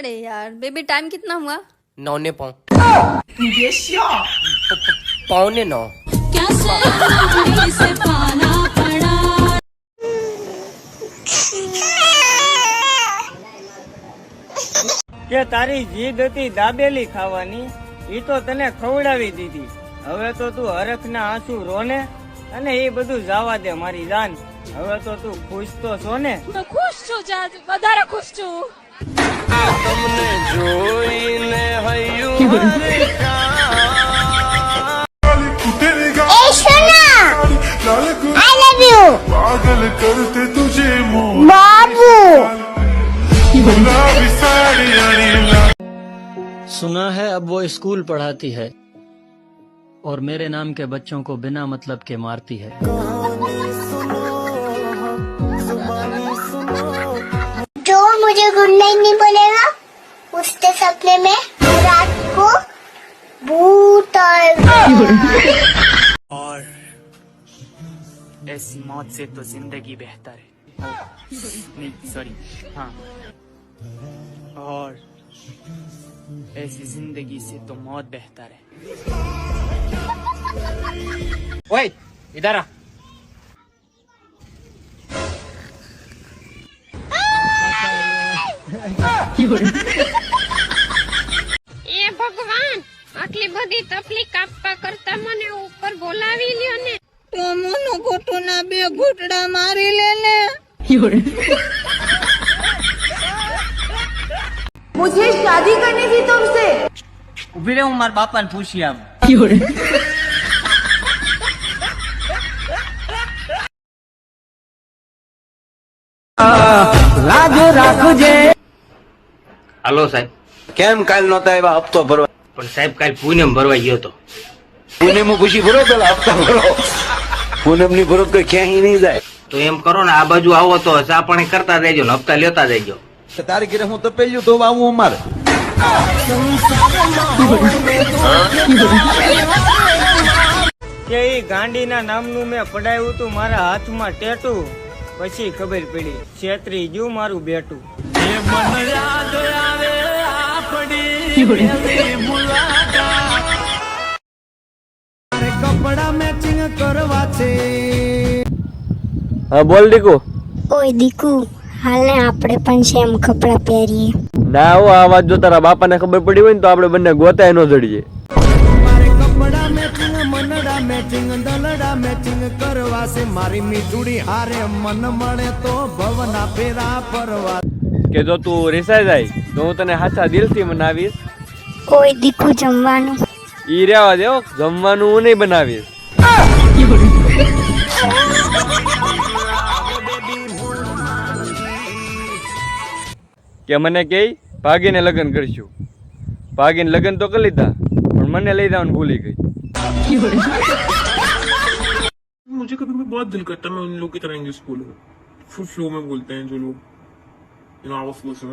अरे यार baby time कितना हुआ? 9:09 9:45 કે તારી જીદ હતી દાબેલી ખાવાની, ઈ તો તને ખવડાવી દીધી. હવે તો તું હરખના આંસુ રોને અને એ બધું જવા દે મારી જાન. હવે તો તું ખુશ તો છો ને? ખુશ છું જાજ, વધારે ખુશ છું. તમને જોઈને હૈયું पागल करते तुझे बाबू सुना है अब वो स्कूल पढ़ाती है और मेरे नाम के बच्चों को बिना मतलब के मारती है. जो मुझे गुड नाइट नहीं बोलेगा उसके सपने में रात को भूत और ऐसी मौत से तो जिंदगी बेहतर है. नहीं सॉरी, हाँ, और ऐसी जिंदगी से तो मौत बेहतर है. ओए इधर आ. એ ભગવાન, આટલી બધી તકલીફ આપવા કરતા મને ઉપર બોલાવી લ્યો ને. તો મોનો ઘૂંટોના 2 ઘૂંટડા મારી લે ને. मुझे शादी करनी थी तुमसे. ઉભી રે, હું મારા બાપાને પૂછી આવું. હાલો સાહેબ. કેમ કાલ નહોતા આવ્યા હપ્તો ભરવા? પણ સાહેબ કાલ પૂનમ ભરવા ગયો તો. પૂનમ ખુશી ભરો પેલા હપ્તા ભરો. પૂનમ ની ભરો તો ક્યાંય નહીં જાય. તો એમ કરો ને, આ બાજુ આવો તો ચા પાણી કરતા રહેજો ને હપ્તા લેતા જઈજો. તારી ઘરે હું તપેલ્યું તો આવું અમારે. કે ઈ ગાંડીના નામનું મેં પડાયું તું મારા હાથમાં ટેટુ. પછી ખબર પડી છેતરી ગયું મારું બેટું. હા બોલ દીકુ. ઓય દીકુ, હાલ ને આપણે પણ સેમ કપડા પહેરીએ. ના હો, આ વાત જો તારા બાપાને ખબર પડી હોય ને તો આપણે બંને ગોતાય નો જડીએ. કે જો તું રિસાઈ જાય તો હું તને હાચા દિલથી મનાવીશ. ઓય દીકુ, જમવાનું ઈ રહેવા દે, જમવાનું હું નહીં બનાવીશ. કે મને કે ભાગીને લગ્ન કરશું. ભાગીને લગ્ન તો કરી લીધા પણ મને લઈ જવાનું ભૂલી ગઈ. मुझे कभी कभी बहुत दिल करता है मैं उन लोगों की तरह इंग्लिश बोलूं. फुल फ्लो में बोलते हैं जो लोग, यू नो, आवर फ्लो से